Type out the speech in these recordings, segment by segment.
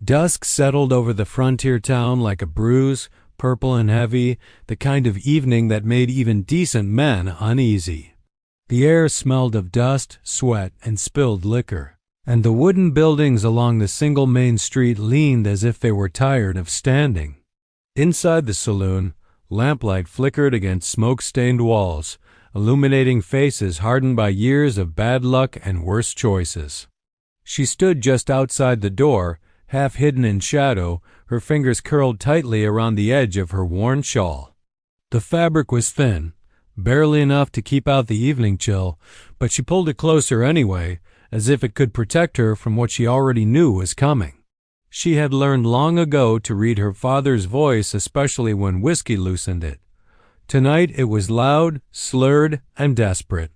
Dusk settled over the frontier town like a bruise, purple and heavy, the kind of evening that made even decent men uneasy. The air smelled of dust, sweat, and spilled liquor, and the wooden buildings along the single main street leaned as if they were tired of standing. Inside the saloon, lamplight flickered against smoke-stained walls, illuminating faces hardened by years of bad luck and worse choices. She stood just outside the door, half hidden in shadow, her fingers curled tightly around the edge of her worn shawl. The fabric was thin, barely enough to keep out the evening chill, but she pulled it closer anyway, as if it could protect her from what she already knew was coming. She had learned long ago to read her father's voice, especially when whiskey loosened it. Tonight it was loud, slurred, and desperate.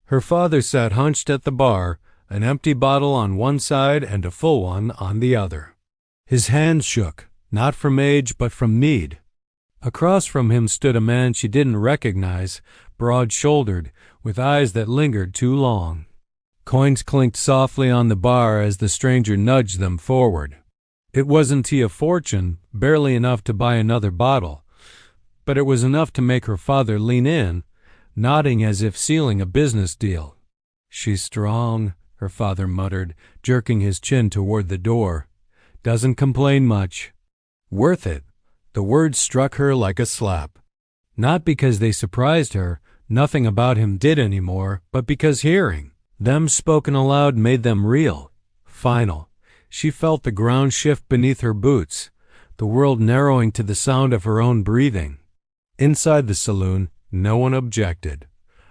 Her father sat hunched at the bar, an empty bottle on one side and a full one on the other. His hands shook, not from age but from need. Across from him stood a man she didn't recognize, broad-shouldered, with eyes that lingered too long. Coins clinked softly on the bar as the stranger nudged them forward. It wasn't a fortune, barely enough to buy another bottle, but it was enough to make her father lean in, nodding as if sealing a business deal. "She's strong," her father muttered, jerking his chin toward the door. "Doesn't complain much." Worth it. The words struck her like a slap. Not because they surprised her, nothing about him did anymore, but because hearing them spoken aloud made them real, final. She felt the ground shift beneath her boots, the world narrowing to the sound of her own breathing. Inside the saloon, no one objected.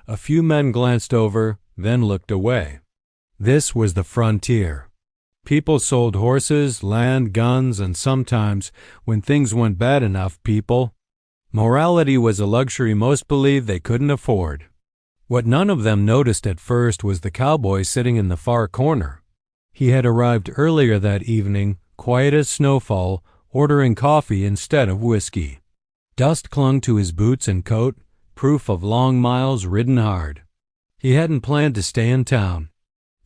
A few men glanced over, then looked away. This was the frontier. People sold horses, land, guns, and sometimes, when things went bad enough, people. Morality was a luxury most believed they couldn't afford. What none of them noticed at first was the cowboy sitting in the far corner. He had arrived earlier that evening, quiet as snowfall, ordering coffee instead of whiskey. Dust clung to his boots and coat, proof of long miles ridden hard. He hadn't planned to stay in town.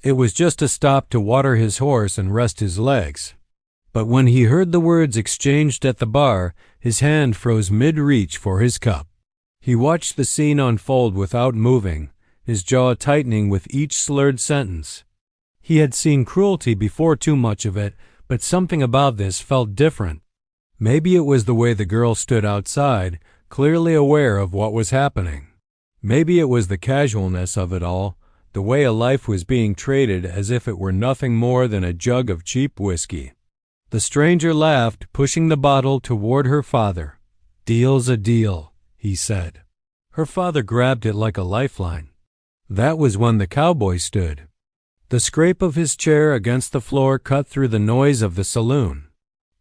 It was just a stop to water his horse and rest his legs. But when he heard the words exchanged at the bar, his hand froze mid-reach for his cup. He watched the scene unfold without moving, his jaw tightening with each slurred sentence. He had seen cruelty before, too much of it, but something about this felt different. Maybe it was the way the girl stood outside, clearly aware of what was happening. Maybe it was the casualness of it all, the way a life was being traded as if it were nothing more than a jug of cheap whiskey. The stranger laughed, pushing the bottle toward her father. "Deal's a deal," he said. Her father grabbed it like a lifeline. That was when the cowboy stood. The scrape of his chair against the floor cut through the noise of the saloon.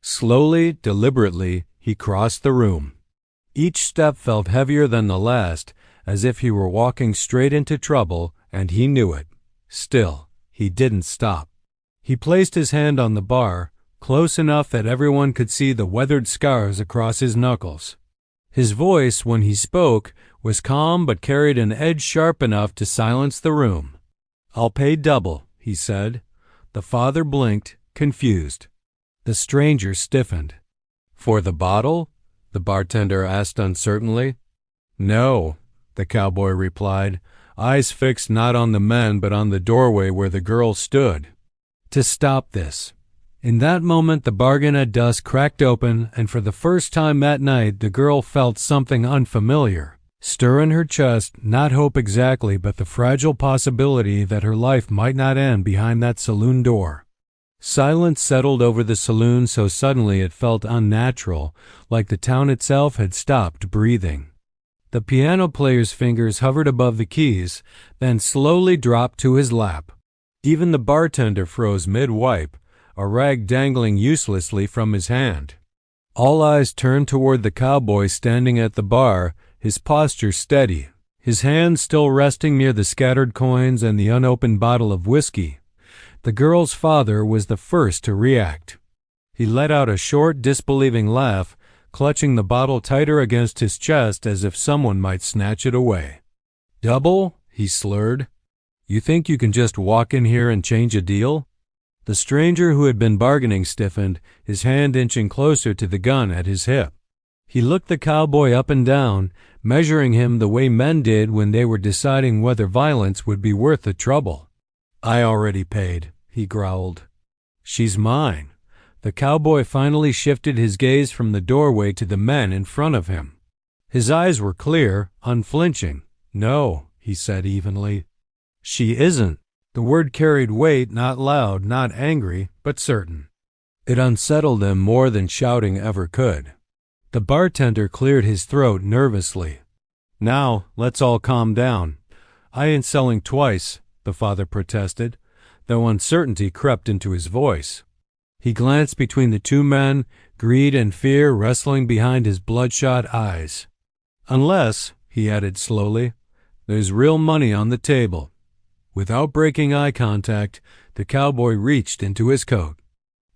Slowly, deliberately, he crossed the room. Each step felt heavier than the last, as if he were walking straight into trouble, and he knew it. Still, he didn't stop. He placed his hand on the bar, close enough that everyone could see the weathered scars across his knuckles. His voice, when he spoke, was calm but carried an edge sharp enough to silence the room. "I'll pay double," he said. The father blinked, confused. The stranger stiffened. "For the bottle?" the bartender asked uncertainly. "No," the cowboy replied, eyes fixed not on the men but on the doorway where the girl stood. "To stop this." In that moment the bargain at dusk cracked open, and for the first time that night the girl felt something unfamiliar stir in her chest, not hope exactly, but the fragile possibility that her life might not end behind that saloon door. Silence settled over the saloon so suddenly it felt unnatural, like the town itself had stopped breathing. The piano player's fingers hovered above the keys, then slowly dropped to his lap. Even the bartender froze mid-wipe, a rag dangling uselessly from his hand. All eyes turned toward the cowboy standing at the bar, his posture steady, his hand still resting near the scattered coins and the unopened bottle of whiskey. The girl's father was the first to react. He let out a short, disbelieving laugh, clutching the bottle tighter against his chest as if someone might snatch it away. "Double?" he slurred. "You think you can just walk in here and change a deal?" The stranger who had been bargaining stiffened, his hand inching closer to the gun at his hip. He looked the cowboy up and down, measuring him the way men did when they were deciding whether violence would be worth the trouble. "I already paid," he growled. "She's mine." The cowboy finally shifted his gaze from the doorway to the men in front of him. His eyes were clear, unflinching. "No," he said evenly. "She isn't." The word carried weight, not loud, not angry, but certain. It unsettled them more than shouting ever could. The bartender cleared his throat nervously. "Now, let's all calm down. I ain't selling twice," the father protested, though uncertainty crept into his voice. He glanced between the two men, greed and fear wrestling behind his bloodshot eyes. "Unless," he added slowly, "there's real money on the table." Without breaking eye contact, the cowboy reached into his coat.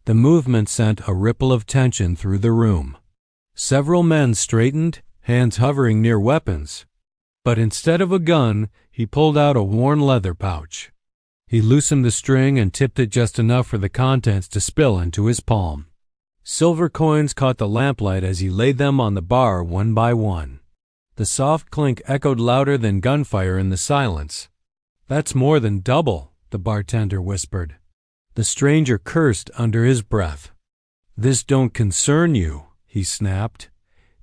The movement sent a ripple of tension through the room. Several men straightened, hands hovering near weapons. But instead of a gun, he pulled out a worn leather pouch. He loosened the string and tipped it just enough for the contents to spill into his palm. Silver coins caught the lamplight as he laid them on the bar one by one. The soft clink echoed louder than gunfire in the silence. "That's more than double," the bartender whispered. The stranger cursed under his breath. "This don't concern you," he snapped.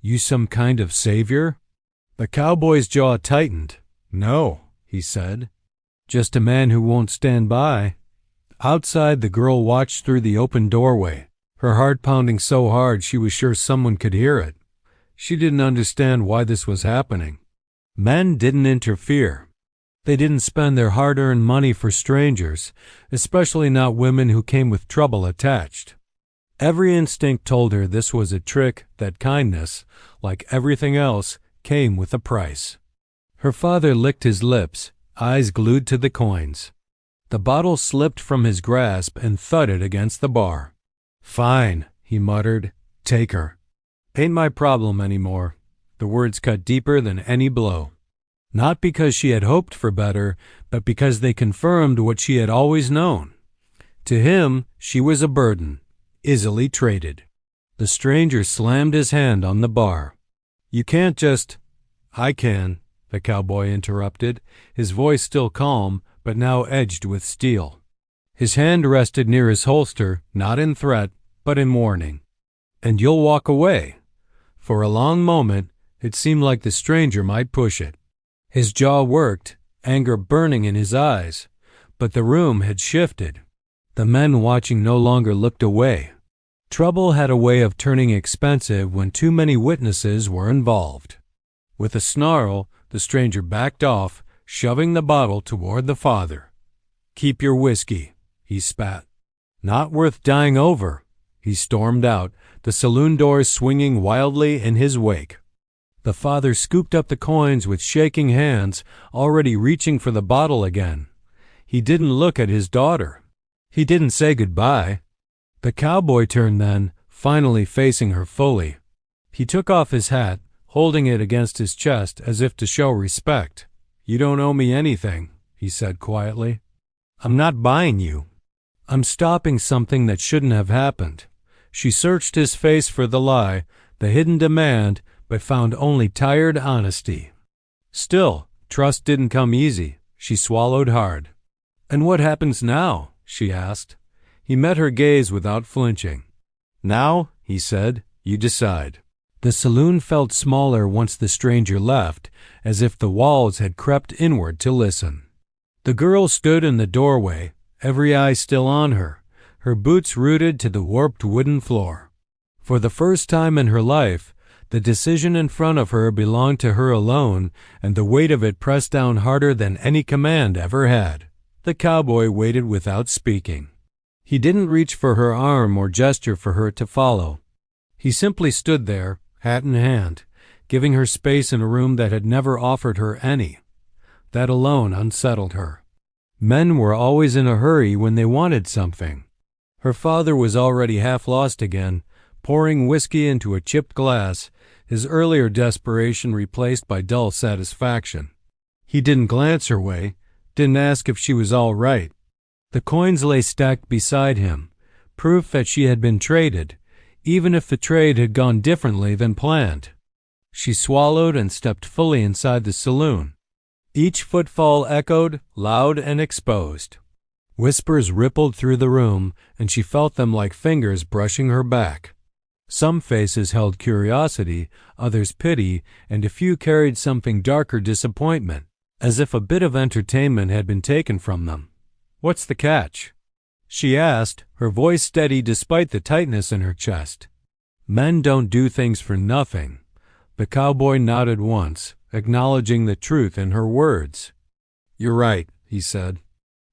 "You some kind of savior?" The cowboy's jaw tightened. "No," he said. "Just a man who won't stand by." Outside, the girl watched through the open doorway, her heart pounding so hard she was sure someone could hear it. She didn't understand why this was happening. Men didn't interfere. They didn't spend their hard-earned money for strangers, especially not women who came with trouble attached. Every instinct told her this was a trick, that kindness, like everything else, came with a price. Her father licked his lips, eyes glued to the coins. The bottle slipped from his grasp and thudded against the bar. "Fine," he muttered. "Take her. Ain't my problem anymore." The words cut deeper than any blow. Not because she had hoped for better, but because they confirmed what she had always known. To him, she was a burden, easily traded. The stranger slammed his hand on the bar. "You can't just—" "I can," the cowboy interrupted, his voice still calm, but now edged with steel. His hand rested near his holster, not in threat, but in warning. "And you'll walk away." For a long moment, it seemed like the stranger might push it. His jaw worked, anger burning in his eyes, but the room had shifted. The men watching no longer looked away. Trouble had a way of turning expensive when too many witnesses were involved. With a snarl, the stranger backed off, shoving the bottle toward the father. "Keep your whiskey," he spat. "Not worth dying over." He stormed out, the saloon doors swinging wildly in his wake. The father scooped up the coins with shaking hands, already reaching for the bottle again. He didn't look at his daughter. He didn't say goodbye. The cowboy turned then, finally facing her fully. He took off his hat, holding it against his chest as if to show respect. "You don't owe me anything," he said quietly. "I'm not buying you. I'm stopping something that shouldn't have happened." She searched his face for the lie, the hidden demand, but found only tired honesty. Still, trust didn't come easy. She swallowed hard. "And what happens now?" she asked. He met her gaze without flinching. "Now," he said, "you decide." The saloon felt smaller once the stranger left, as if the walls had crept inward to listen. The girl stood in the doorway, every eye still on her boots rooted to the warped wooden floor. For the first time in her life, the decision in front of her belonged to her alone, and the weight of it pressed down harder than any command ever had. The cowboy waited without speaking. He didn't reach for her arm or gesture for her to follow. He simply stood there, hat in hand, giving her space in a room that had never offered her any. That alone unsettled her. Men were always in a hurry when they wanted something. Her father was already half lost again, pouring whiskey into a chipped glass, his earlier desperation replaced by dull satisfaction. He didn't glance her way, didn't ask if she was all right. The coins lay stacked beside him, proof that she had been traded, even if the trade had gone differently than planned. She swallowed and stepped fully inside the saloon. Each footfall echoed, loud and exposed. Whispers rippled through the room, and she felt them like fingers brushing her back. Some faces held curiosity, others pity, and a few carried something darker disappointment, as if a bit of entertainment had been taken from them. "What's the catch?" she asked, her voice steady despite the tightness in her chest. "Men don't do things for nothing." The cowboy nodded once, acknowledging the truth in her words. "You're right," he said.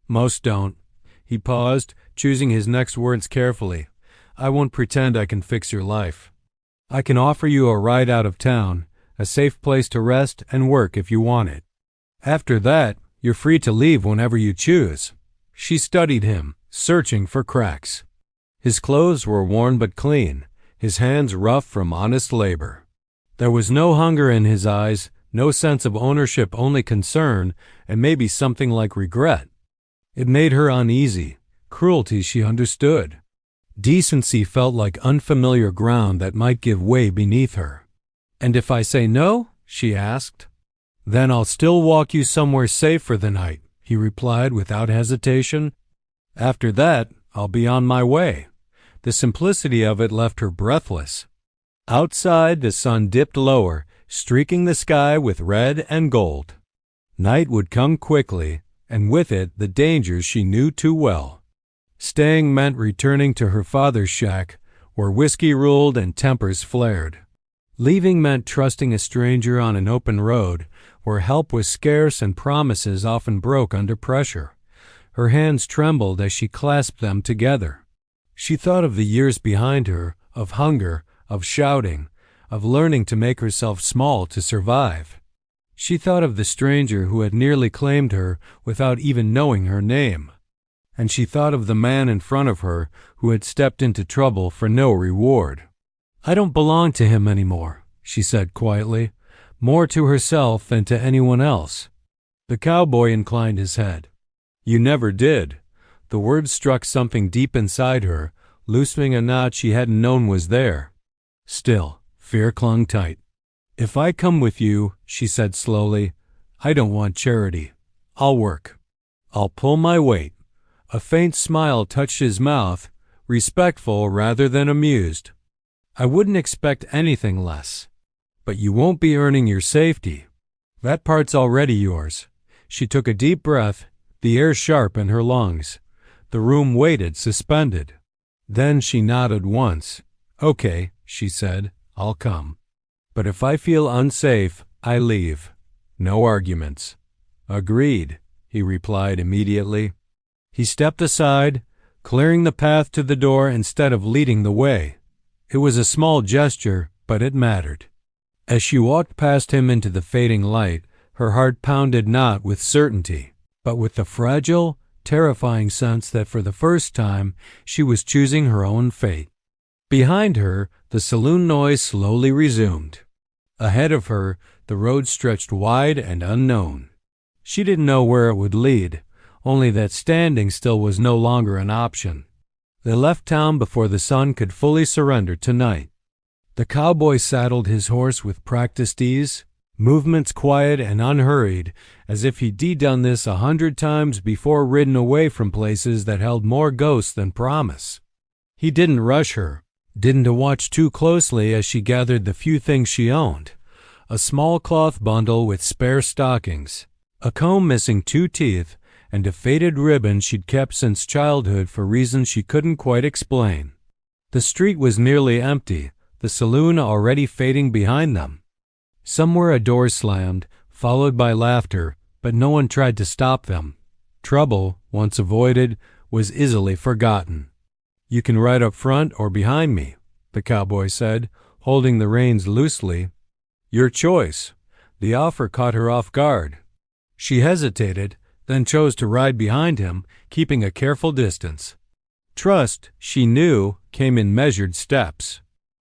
"Most don't." He paused, choosing his next words carefully. "I won't pretend I can fix your life. I can offer you a ride out of town, a safe place to rest and work if you want it. After that, you're free to leave whenever you choose." She studied him, searching for cracks. His clothes were worn but clean, his hands rough from honest labor. There was no hunger in his eyes, no sense of ownership, only concern, and maybe something like regret. It made her uneasy. Cruelty she understood. Decency felt like unfamiliar ground that might give way beneath her. "And if I say no?" she asked. "Then I'll still walk you somewhere safe for the night," he replied without hesitation. "After that, I'll be on my way." The simplicity of it left her breathless. Outside, the sun dipped lower, streaking the sky with red and gold. Night would come quickly, and with it the dangers she knew too well. Staying meant returning to her father's shack, where whiskey ruled and tempers flared. Leaving meant trusting a stranger on an open road, where help was scarce and promises often broke under pressure. Her hands trembled as she clasped them together. She thought of the years behind her, of hunger, of shouting, of learning to make herself small to survive. She thought of the stranger who had nearly claimed her without even knowing her name. And she thought of the man in front of her who had stepped into trouble for no reward. "I don't belong to him anymore," she said quietly, more to herself than to anyone else. The cowboy inclined his head. "You never did." The words struck something deep inside her, loosening a knot she hadn't known was there. Still, fear clung tight. "If I come with you," she said slowly, "I don't want charity. I'll work. I'll pull my weight." A faint smile touched his mouth, respectful rather than amused. "I wouldn't expect anything less. But you won't be earning your safety. That part's already yours." She took a deep breath, the air sharp in her lungs. The room waited, suspended. Then she nodded once. "Okay," she said, "I'll come. But if I feel unsafe, I leave. No arguments." "Agreed," he replied immediately. He stepped aside, clearing the path to the door instead of leading the way. It was a small gesture, but it mattered. As she walked past him into the fading light, her heart pounded not with certainty, but with the fragile, terrifying sense that for the first time she was choosing her own fate. Behind her, the saloon noise slowly resumed. Ahead of her, the road stretched wide and unknown. She didn't know where it would lead, only that standing still was no longer an option. They left town before the sun could fully surrender to night. The cowboy saddled his horse with practiced ease, movements quiet and unhurried, as if he'd done this 100 times before, ridden away from places that held more ghosts than promise. He didn't rush her, didn't watch too closely as she gathered the few things she owned: a small cloth bundle with spare stockings, a comb missing 2 teeth, and a faded ribbon she'd kept since childhood for reasons she couldn't quite explain. The street was nearly empty, the saloon already fading behind them. Somewhere a door slammed, followed by laughter, but no one tried to stop them. Trouble, once avoided, was easily forgotten. "You can ride up front or behind me," the cowboy said, holding the reins loosely. "Your choice." The offer caught her off guard. She hesitated, then chose to ride behind him, keeping a careful distance. Trust, she knew, came in measured steps.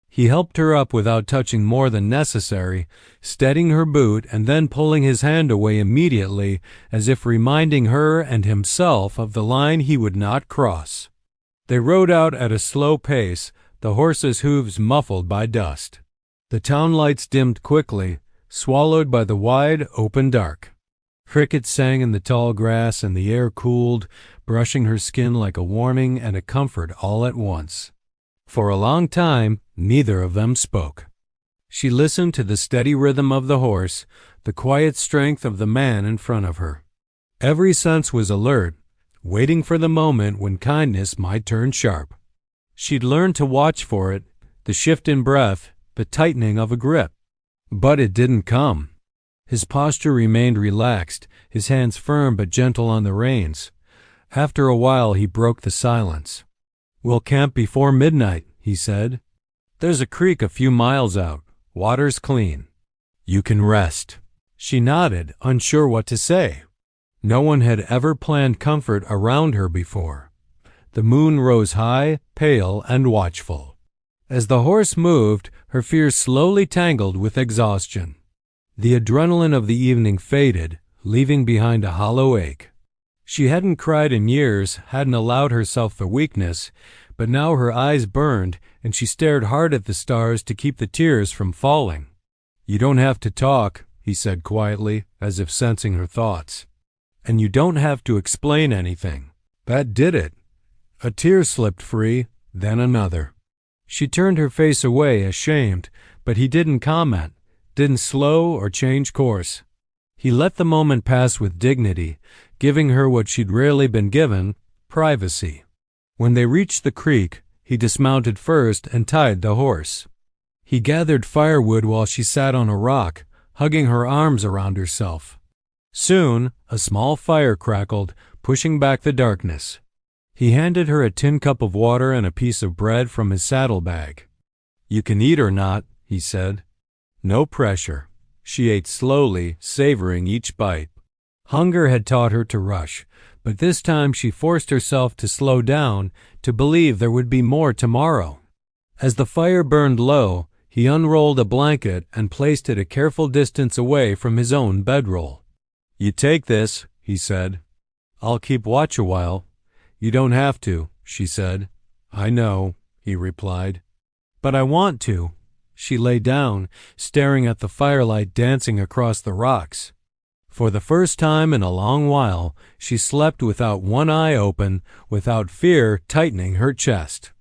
He helped her up without touching more than necessary, steadying her boot and then pulling his hand away immediately, as if reminding her and himself of the line he would not cross. They rode out at a slow pace, the horses' hooves muffled by dust. The town lights dimmed quickly, swallowed by the wide, open dark. Crickets sang in the tall grass and the air cooled, brushing her skin like a warning and a comfort all at once. For a long time, neither of them spoke. She listened to the steady rhythm of the horse, the quiet strength of the man in front of her. Every sense was alert, waiting for the moment when kindness might turn sharp. She'd learned to watch for it, the shift in breath, the tightening of a grip. But it didn't come. His posture remained relaxed, his hands firm but gentle on the reins. After a while he broke the silence. "We'll camp before midnight," he said. "There's a creek a few miles out. Water's clean. You can rest." She nodded, unsure what to say. No one had ever planned comfort around her before. The moon rose high, pale, and watchful. As the horse moved, her fears slowly tangled with exhaustion. The adrenaline of the evening faded, leaving behind a hollow ache. She hadn't cried in years, hadn't allowed herself the weakness, but now her eyes burned, and she stared hard at the stars to keep the tears from falling. "You don't have to talk," he said quietly, as if sensing her thoughts. "And you don't have to explain anything." That did it. A tear slipped free, then another. She turned her face away, ashamed, but he didn't comment, didn't slow or change course. He let the moment pass with dignity, giving her what she'd rarely been given, privacy. When they reached the creek, he dismounted first and tied the horse. He gathered firewood while she sat on a rock, hugging her arms around herself. Soon, a small fire crackled, pushing back the darkness. He handed her a tin cup of water and a piece of bread from his saddlebag. "You can eat or not," he said. No pressure. She ate slowly, savoring each bite. Hunger had taught her to rush, but this time she forced herself to slow down, to believe there would be more tomorrow. As the fire burned low, he unrolled a blanket and placed it a careful distance away from his own bedroll. "You take this," he said. "I'll keep watch a while." "You don't have to," she said. "I know," he replied. "But I want to." She lay down, staring at the firelight dancing across the rocks. For the first time in a long while, she slept without one eye open, without fear tightening her chest.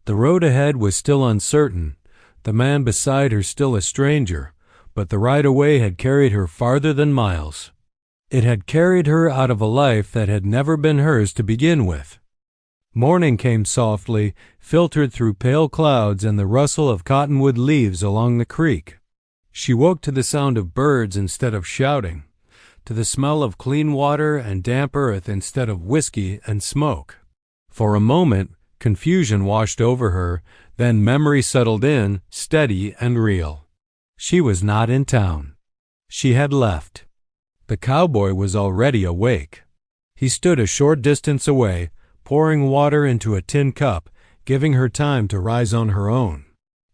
The road ahead was still uncertain, the man beside her still a stranger, but the ride away had carried her farther than miles. It had carried her out of a life that had never been hers to begin with. Morning came softly, filtered through pale clouds and the rustle of cottonwood leaves along the creek. She woke to the sound of birds instead of shouting, to the smell of clean water and damp earth instead of whiskey and smoke. For a moment, confusion washed over her, then memory settled in, steady and real. She was not in town. She had left. The cowboy was already awake. He stood a short distance away, pouring water into a tin cup, giving her time to rise on her own.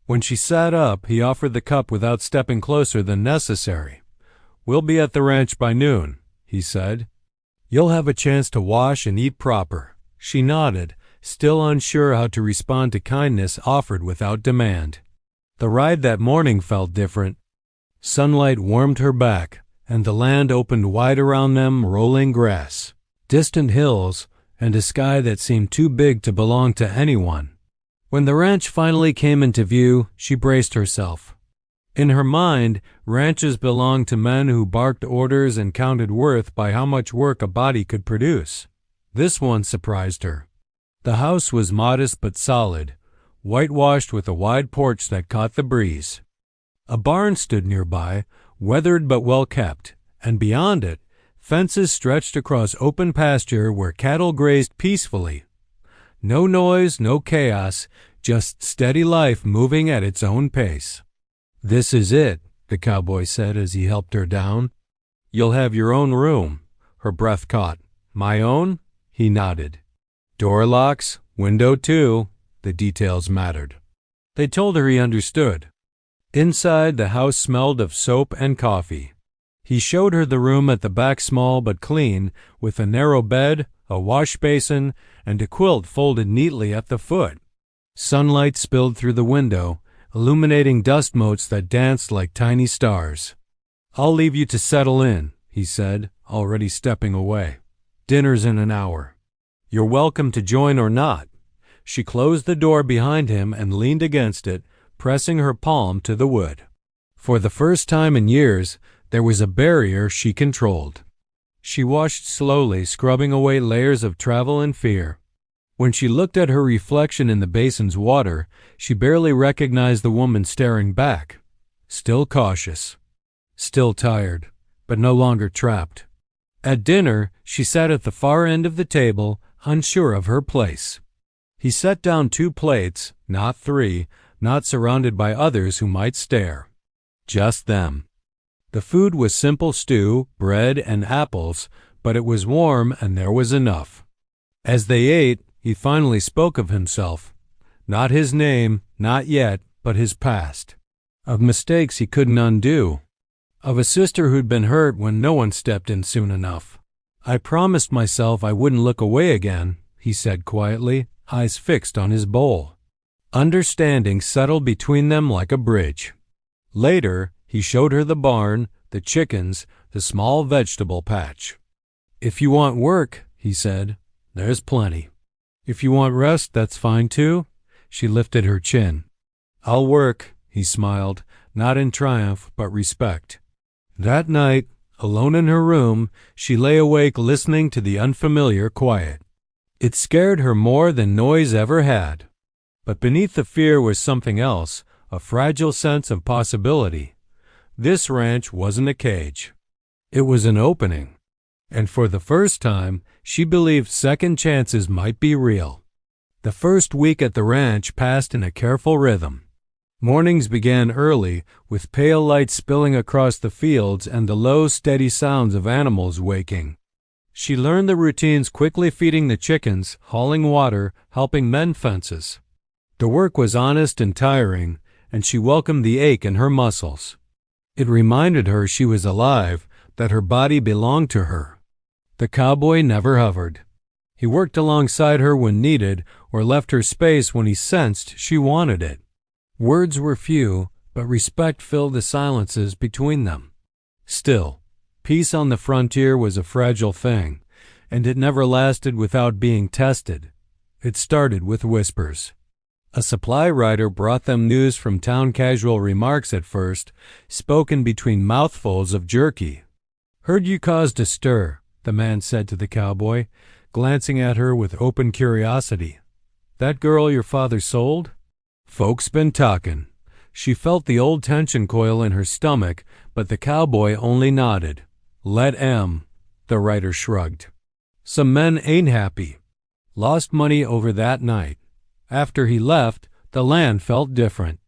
When she sat up, he offered the cup without stepping closer than necessary. "We'll be at the ranch by noon," he said. "You'll have a chance to wash and eat proper." She nodded, still unsure how to respond to kindness offered without demand. The ride that morning felt different. Sunlight warmed her back, and the land opened wide around them, rolling grass, distant hills, and a sky that seemed too big to belong to anyone. When the ranch finally came into view, she braced herself. In her mind, ranches belonged to men who barked orders and counted worth by how much work a body could produce. This one surprised her. The house was modest but solid, whitewashed with a wide porch that caught the breeze. A barn stood nearby, weathered but well kept, and beyond it, fences stretched across open pasture where cattle grazed peacefully. No noise, no chaos, just steady life moving at its own pace. "This is it," the cowboy said as he helped her down. "You'll have your own room." Her breath caught. "My own?" He nodded. "Door locks, window too." The details mattered. They told her he understood. Inside, the house smelled of soap and coffee. He showed her the room at the back, small but clean, with a narrow bed, a wash basin, and a quilt folded neatly at the foot. Sunlight spilled through the window, illuminating dust motes that danced like tiny stars. "I'll leave you to settle in," he said, already stepping away. "Dinner's in an hour. You're welcome to join or not." She closed the door behind him and leaned against it, pressing her palm to the wood. For the first time in years, there was a barrier she controlled. She washed slowly, scrubbing away layers of travel and fear. When she looked at her reflection in the basin's water, she barely recognized the woman staring back. Still cautious. Still tired, but no longer trapped. At dinner, she sat at the far end of the table, unsure of her place. He set down 2 plates, not 3, not surrounded by others who might stare. Just them. The food was simple stew, bread, and apples, but it was warm and there was enough. As they ate, he finally spoke of himself. Not his name, not yet, but his past. Of mistakes he couldn't undo. Of a sister who'd been hurt when no one stepped in soon enough. "I promised myself I wouldn't look away again," he said quietly, eyes fixed on his bowl. Understanding settled between them like a bridge. Later, he showed her the barn, the chickens, the small vegetable patch. "If you want work," he said, "there's plenty. If you want rest, that's fine too." She lifted her chin. "I'll work," he smiled, not in triumph but respect. That night, alone in her room, she lay awake listening to the unfamiliar quiet. It scared her more than noise ever had. But beneath the fear was something else, a fragile sense of possibility. This ranch wasn't a cage. It was an opening. And for the first time, she believed second chances might be real. The first week at the ranch passed in a careful rhythm. Mornings began early, with pale light spilling across the fields and the low, steady sounds of animals waking. She learned the routines, quickly feeding the chickens, hauling water, helping mend fences. The work was honest and tiring, and she welcomed the ache in her muscles. It reminded her she was alive, that her body belonged to her. The cowboy never hovered. He worked alongside her when needed, or left her space when he sensed she wanted it. Words were few, but respect filled the silences between them. Still, peace on the frontier was a fragile thing, and it never lasted without being tested. It started with whispers. A supply rider brought them news from town, casual remarks at first, spoken between mouthfuls of jerky. "Heard you caused a stir," the man said to the cowboy, glancing at her with open curiosity. "That girl your father sold?" "Folks been talkin'." She felt the old tension coil in her stomach, but the cowboy only nodded. "Let 'em," the rider shrugged. "Some men ain't happy. Lost money over that night. After he left, the land felt different.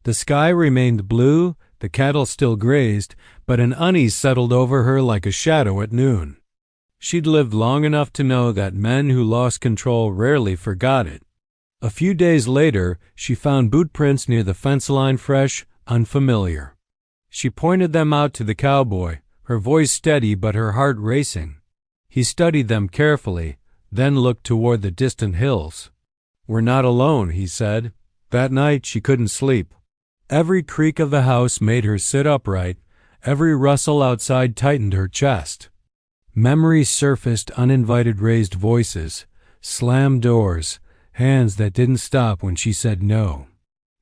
The sky remained blue, the cattle still grazed, but an unease settled over her like a shadow at noon. She'd lived long enough to know that men who lost control rarely forgot it. A few days later, she found boot prints near the fence line, fresh, unfamiliar. She pointed them out to the cowboy, her voice steady but her heart racing. He studied them carefully, then looked toward the distant hills. "We're not alone," he said. That night she couldn't sleep. Every creak of the house made her sit upright. Every rustle outside tightened her chest. Memories surfaced, uninvited, raised voices, slammed doors, hands that didn't stop when she said no.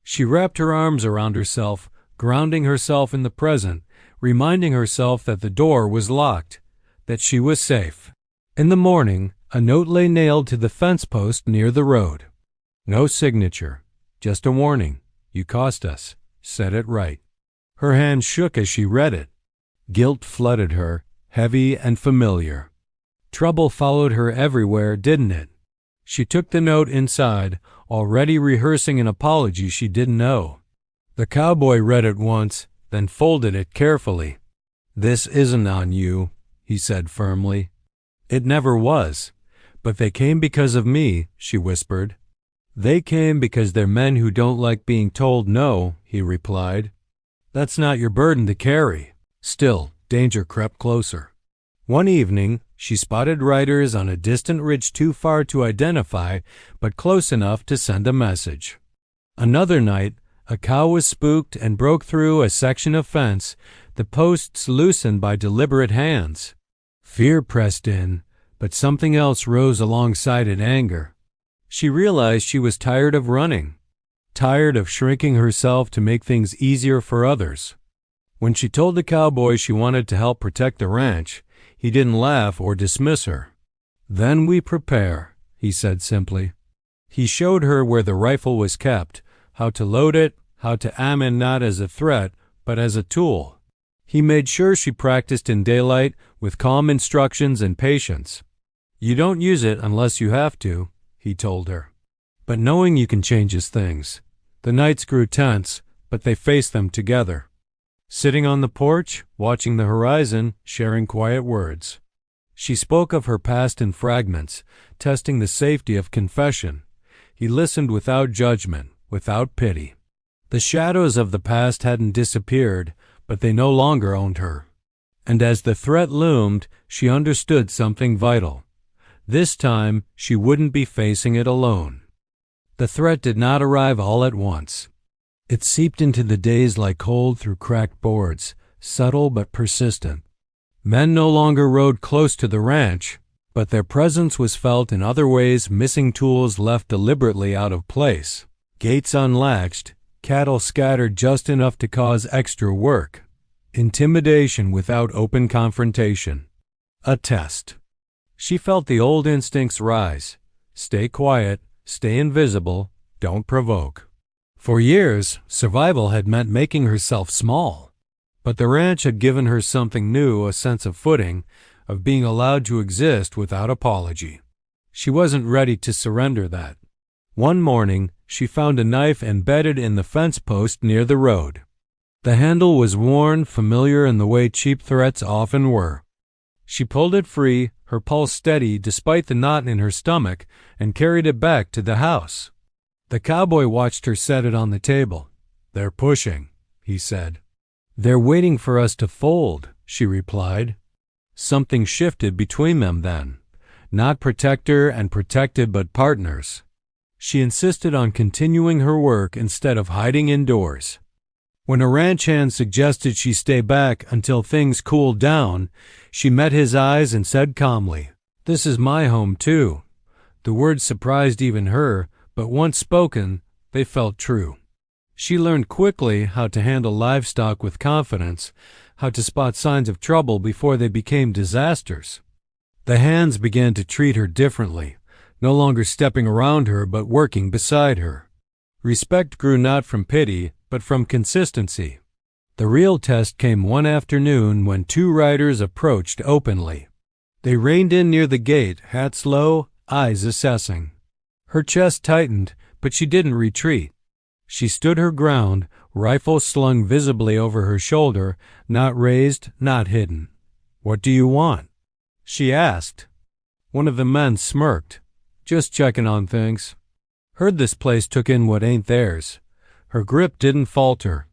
She wrapped her arms around herself, grounding herself in the present, reminding herself that the door was locked, that she was safe. In the morning, a note lay nailed to the fence post near the road. No signature, just a warning. "You cost us. Set it right." Her hand shook as she read it. Guilt flooded her, heavy and familiar. Trouble followed her everywhere, didn't it? She took the note inside, already rehearsing an apology she didn't know. The cowboy read it once, then folded it carefully. "This isn't on you," he said firmly. "It never was. But they came because of me," she whispered. "They came because they're men who don't like being told no," he replied. "That's not your burden to carry." Still, danger crept closer. One evening, she spotted riders on a distant ridge too far to identify, but close enough to send a message. Another night, a cow was spooked and broke through a section of fence, the posts loosened by deliberate hands. Fear pressed in, but something else rose alongside it: anger. She realized she was tired of running, tired of shrinking herself to make things easier for others. When she told the cowboy she wanted to help protect the ranch, he didn't laugh or dismiss her. "Then we prepare," he said simply. He showed her where the rifle was kept, how to load it, how to aim it not as a threat, but as a tool. He made sure she practiced in daylight with calm instructions and patience. "You don't use it unless you have to," he told her. But knowing you can changes things. The nights grew tense, but they faced them together. Sitting on the porch, watching the horizon, sharing quiet words. She spoke of her past in fragments, testing the safety of confession. He listened without judgment, without pity. The shadows of the past hadn't disappeared, but they no longer owned her. And as the threat loomed, she understood something vital. This time, she wouldn't be facing it alone. The threat did not arrive all at once. It seeped into the days like cold through cracked boards, subtle but persistent. Men no longer rode close to the ranch, but their presence was felt in other ways: missing tools left deliberately out of place, gates unlatched, cattle scattered just enough to cause extra work, intimidation without open confrontation. A test. She felt the old instincts rise: stay quiet, stay invisible, don't provoke. For years, survival had meant making herself small. But the ranch had given her something new: a sense of footing, of being allowed to exist without apology. She wasn't ready to surrender that. One morning, she found a knife embedded in the fence post near the road. The handle was worn, familiar in the way cheap threats often were. She pulled it free, her pulse steady despite the knot in her stomach, and carried it back to the house. The cowboy watched her set it on the table. "They're pushing," he said. "They're waiting for us to fold," she replied. Something shifted between them then. Not protector and protected, but partners. She insisted on continuing her work instead of hiding indoors. When a ranch hand suggested she stay back until things cooled down, she met his eyes and said calmly, "This is my home too." The words surprised even her, but once spoken, they felt true. She learned quickly how to handle livestock with confidence, how to spot signs of trouble before they became disasters. The hands began to treat her differently, no longer stepping around her but working beside her. Respect grew not from pity, but from consistency. The real test came one afternoon when two riders approached openly. They reined in near the gate, hats low, eyes assessing. Her chest tightened, but she didn't retreat. She stood her ground, rifle slung visibly over her shoulder, not raised, not hidden. "What do you want?" she asked. One of the men smirked. "Just checking on things. Heard this place took in what ain't theirs." Her grip didn't falter.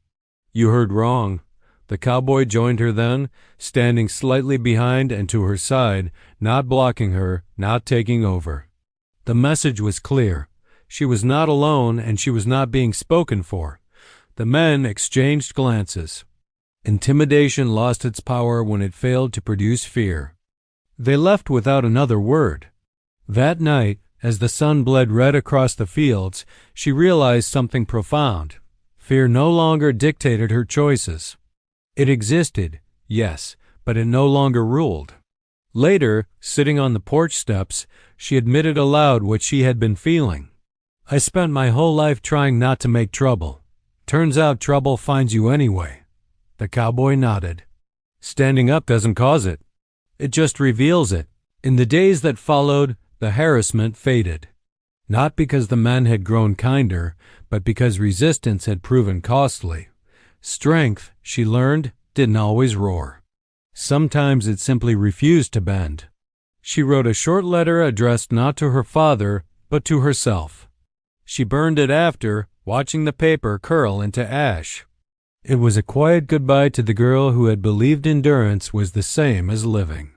"You heard wrong." The cowboy joined her then, standing slightly behind and to her side, not blocking her, not taking over. The message was clear. She was not alone, and she was not being spoken for. The men exchanged glances. Intimidation lost its power when it failed to produce fear. They left without another word. That night, as the sun bled red across the fields, she realized something profound. Fear no longer dictated her choices. It existed, yes, but it no longer ruled. Later, sitting on the porch steps, she admitted aloud what she had been feeling. "I spent my whole life trying not to make trouble. Turns out trouble finds you anyway." The cowboy nodded. "Standing up doesn't cause it. It just reveals it." In the days that followed, the harassment faded. Not because the men had grown kinder, but because resistance had proven costly. Strength, she learned, didn't always roar. Sometimes it simply refused to bend. She wrote a short letter addressed not to her father, but to herself. She burned it after, watching the paper curl into ash. It was a quiet goodbye to the girl who had believed endurance was the same as living.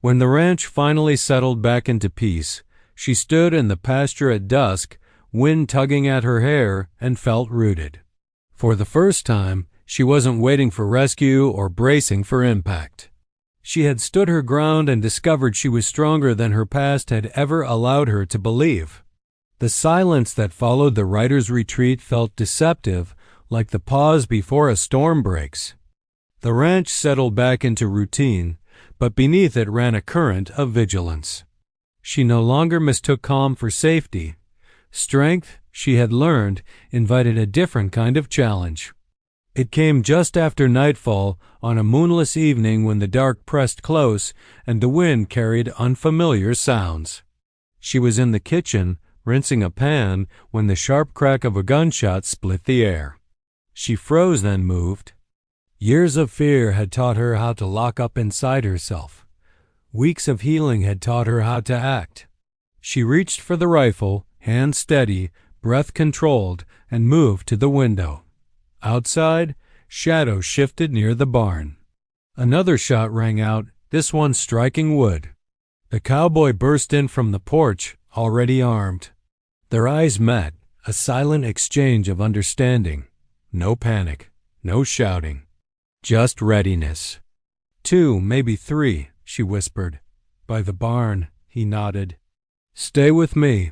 When the ranch finally settled back into peace, she stood in the pasture at dusk, wind tugging at her hair, and felt rooted. For the first time, she wasn't waiting for rescue or bracing for impact. She had stood her ground and discovered she was stronger than her past had ever allowed her to believe. The silence that followed the writer's retreat felt deceptive, like the pause before a storm breaks. The ranch settled back into routine, but beneath it ran a current of vigilance. She no longer mistook calm for safety. Strength, she had learned, invited a different kind of challenge. It came just after nightfall on a moonless evening when the dark pressed close and the wind carried unfamiliar sounds. She was in the kitchen, rinsing a pan, when the sharp crack of a gunshot split the air. She froze, then moved. Years of fear had taught her how to lock up inside herself. Weeks of healing had taught her how to act. She reached for the rifle, hand steady, breath controlled, and moved to the window. Outside, shadows shifted near the barn. Another shot rang out, this one striking wood. The cowboy burst in from the porch, already armed. Their eyes met, a silent exchange of understanding. No panic, no shouting, just readiness. 2, maybe 3, she whispered. By the barn, he nodded. Stay with me.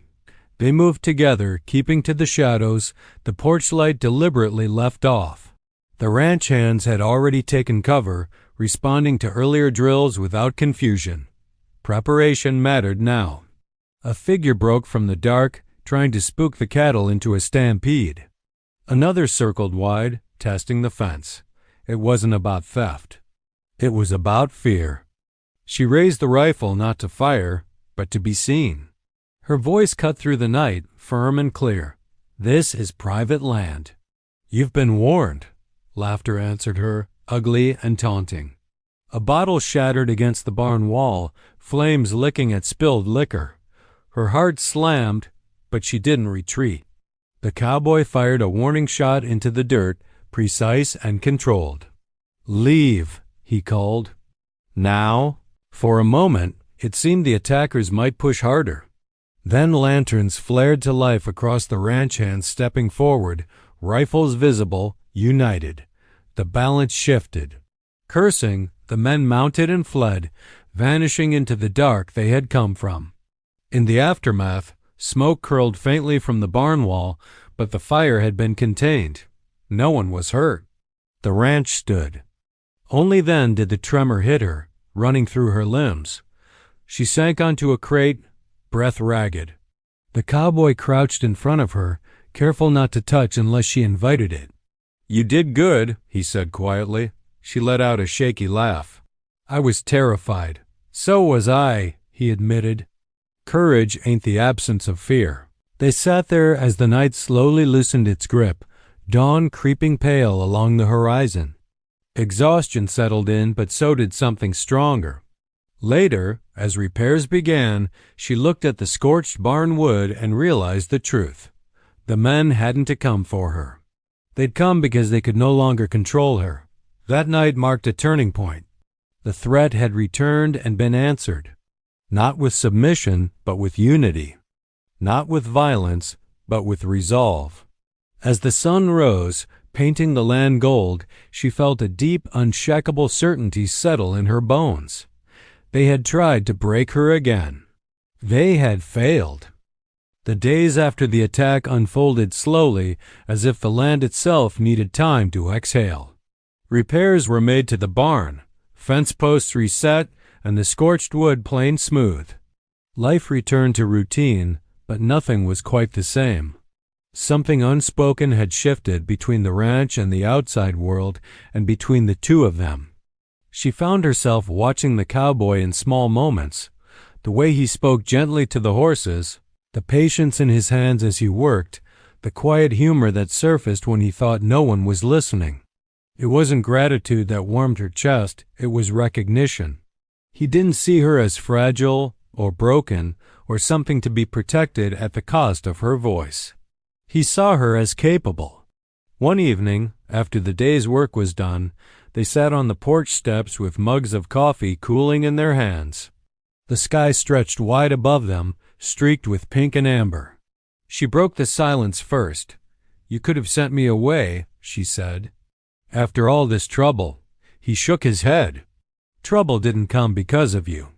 They moved together, keeping to the shadows, the porch light deliberately left off. The ranch hands had already taken cover, responding to earlier drills without confusion. Preparation mattered now. A figure broke from the dark, trying to spook the cattle into a stampede. Another circled wide, testing the fence. It wasn't about theft. It was about fear. She raised the rifle not to fire, but to be seen. Her voice cut through the night, firm and clear. This is private land. You've been warned, laughter answered her, ugly and taunting. A bottle shattered against the barn wall, flames licking at spilled liquor. Her heart slammed, but she didn't retreat. The cowboy fired a warning shot into the dirt, precise and controlled. Leave, he called. Now? For a moment, it seemed the attackers might push harder. Then lanterns flared to life across the ranch hands stepping forward, rifles visible, united. The balance shifted. Cursing, the men mounted and fled, vanishing into the dark they had come from. In the aftermath, smoke curled faintly from the barn wall, but the fire had been contained. No one was hurt. The ranch stood. Only then did the tremor hit her, running through her limbs. She sank onto a crate, breath ragged. The cowboy crouched in front of her, careful not to touch unless she invited it. You did good, he said quietly. She let out a shaky laugh. I was terrified. So was I, he admitted. Courage ain't the absence of fear. They sat there as the night slowly loosened its grip, dawn creeping pale along the horizon. Exhaustion settled in, but so did something stronger. Later, as repairs began, she looked at the scorched barn wood and realized the truth. The men hadn't to come for her. They'd come because they could no longer control her. That night marked a turning point. The threat had returned and been answered. Not with submission, but with unity. Not with violence, but with resolve. As the sun rose, painting the land gold, she felt a deep, unshakable certainty settle in her bones. They had tried to break her again. They had failed. The days after the attack unfolded slowly, as if the land itself needed time to exhale. Repairs were made to the barn, fence posts reset, and the scorched wood planed smooth. Life returned to routine, but nothing was quite the same. Something unspoken had shifted between the ranch and the outside world, and between the two of them. She found herself watching the cowboy in small moments, the way he spoke gently to the horses, the patience in his hands as he worked, the quiet humor that surfaced when he thought no one was listening. It wasn't gratitude that warmed her chest, it was recognition. He didn't see her as fragile or broken or something to be protected at the cost of her voice. He saw her as capable. One evening, after the day's work was done, they sat on the porch steps with mugs of coffee cooling in their hands. The sky stretched wide above them, streaked with pink and amber. She broke the silence first. "You could have sent me away," she said. "After all this trouble." He shook his head. "Trouble didn't come because of you.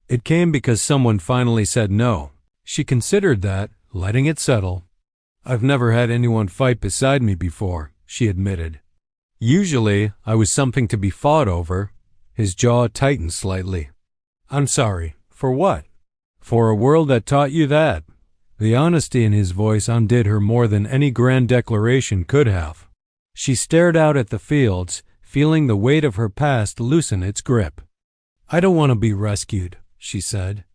It came because someone finally said no." She considered that, letting it settle. "I've never had anyone fight beside me before," she admitted. "Usually, I was something to be fought over." His jaw tightened slightly. "I'm sorry. For what?" "For a world that taught you that." The honesty in his voice undid her more than any grand declaration could have. She stared out at the fields, feeling the weight of her past loosen its grip. "I don't want to be rescued," she said.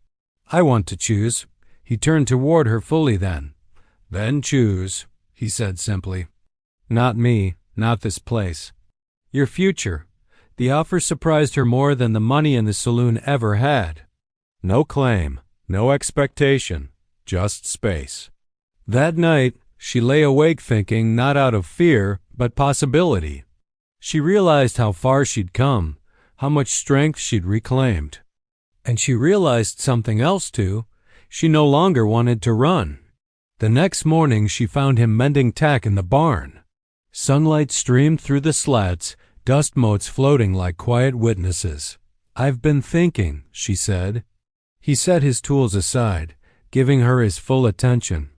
"I want to choose." He turned toward her fully then. "Then choose," he said simply. "Not me, not this place. Your future." The offer surprised her more than the money in the saloon ever had. No claim, no expectation, just space. That night, she lay awake thinking not out of fear, but possibility. She realized how far she'd come, how much strength she'd reclaimed. And she realized something else too. She no longer wanted to run. The next morning she found him mending tack in the barn. Sunlight streamed through the slats, dust motes floating like quiet witnesses. "I've been thinking," she said. He set his tools aside, giving her his full attention.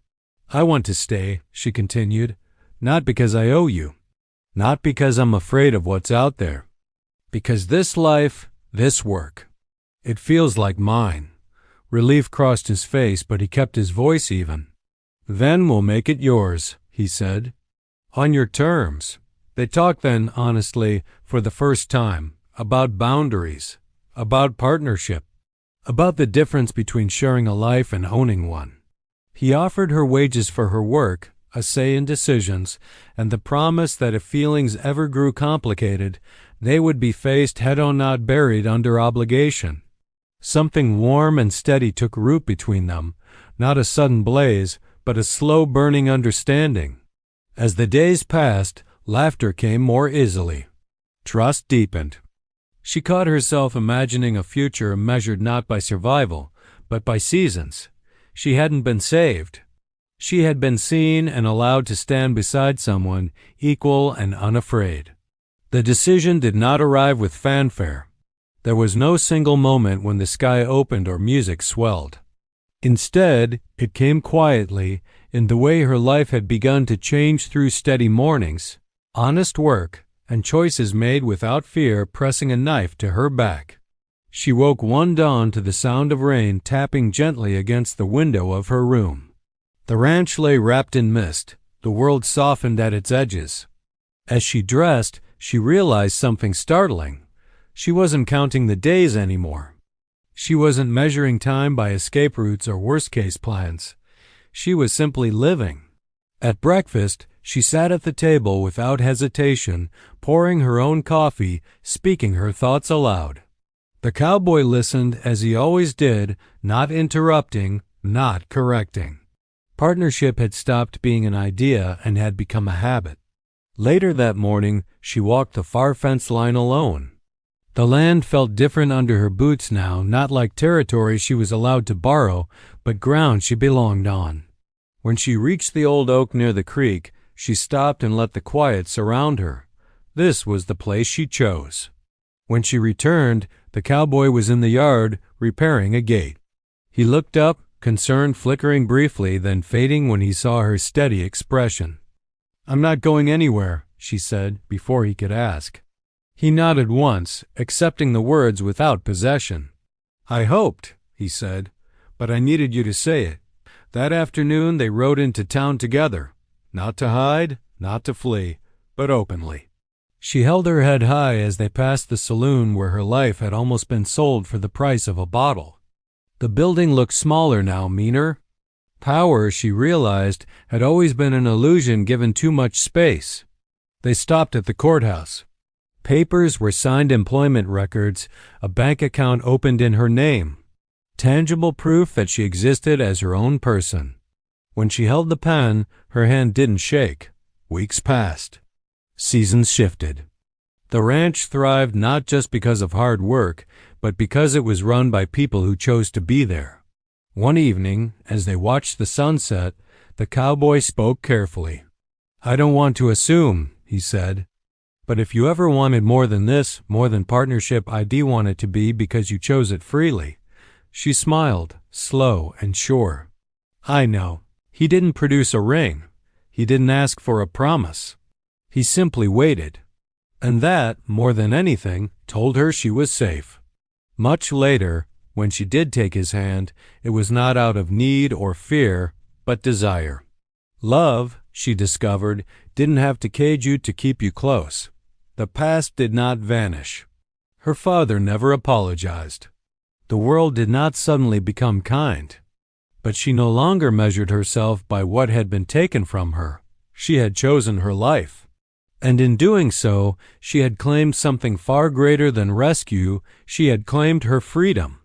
"I want to stay," she continued, "not because I owe you, not because I'm afraid of what's out there, because this life, this work, it feels like mine." Relief crossed his face, but he kept his voice even. "Then we'll make it yours," he said. "On your terms." They talked then, honestly, for the first time, about boundaries, about partnership, about the difference between sharing a life and owning one. He offered her wages for her work, a say in decisions, and the promise that if feelings ever grew complicated, they would be faced head-on, not buried under obligation. Something warm and steady took root between them, not a sudden blaze, but a slow burning understanding. As the days passed, laughter came more easily. Trust deepened. She caught herself imagining a future measured not by survival, but by seasons. She hadn't been saved. She had been seen and allowed to stand beside someone equal and unafraid. The decision did not arrive with fanfare. There was no single moment when the sky opened or music swelled. Instead, it came quietly, in the way her life had begun to change through steady mornings, honest work, and choices made without fear pressing a knife to her back. She woke one dawn to the sound of rain tapping gently against the window of her room. The ranch lay wrapped in mist, the world softened at its edges. As she dressed, she realized something startling. She wasn't counting the days anymore. She wasn't measuring time by escape routes or worst-case plans. She was simply living. At breakfast, she sat at the table without hesitation, pouring her own coffee, speaking her thoughts aloud. The cowboy listened as he always did, not interrupting, not correcting. Partnership had stopped being an idea and had become a habit. Later that morning, she walked the far fence line alone. The land felt different under her boots now, not like territory she was allowed to borrow, but ground she belonged on. When she reached the old oak near the creek, she stopped and let the quiet surround her. This was the place she chose. When she returned, the cowboy was in the yard, repairing a gate. He looked up, concern flickering briefly, then fading when he saw her steady expression. "I'm not going anywhere," she said, before he could ask. He nodded once, accepting the words without possession. "I hoped," he said, "but I needed you to say it." That afternoon they rode into town together, not to hide, not to flee, but openly. She held her head high as they passed the saloon where her life had almost been sold for the price of a bottle. The building looked smaller now, meaner. Power, she realized, had always been an illusion given too much space. They stopped at the courthouse. Papers were signed employment records, a bank account opened in her name. Tangible proof that she existed as her own person. When she held the pen, her hand didn't shake. Weeks passed. Seasons shifted. The ranch thrived not just because of hard work, but because it was run by people who chose to be there. One evening, as they watched the sunset, the cowboy spoke carefully. "I don't want to assume," he said, "but if you ever wanted more than this, more than partnership, I do want it to be because you chose it freely." She smiled, slow and sure. "I know." He didn't produce a ring. He didn't ask for a promise. He simply waited. And that, more than anything, told her she was safe. Much later, when she did take his hand, it was not out of need or fear, but desire. Love, she discovered, didn't have to cage you to keep you close. The past did not vanish. Her father never apologized. The world did not suddenly become kind. But she no longer measured herself by what had been taken from her. She had chosen her life. And in doing so, she had claimed something far greater than rescue. She had claimed her freedom.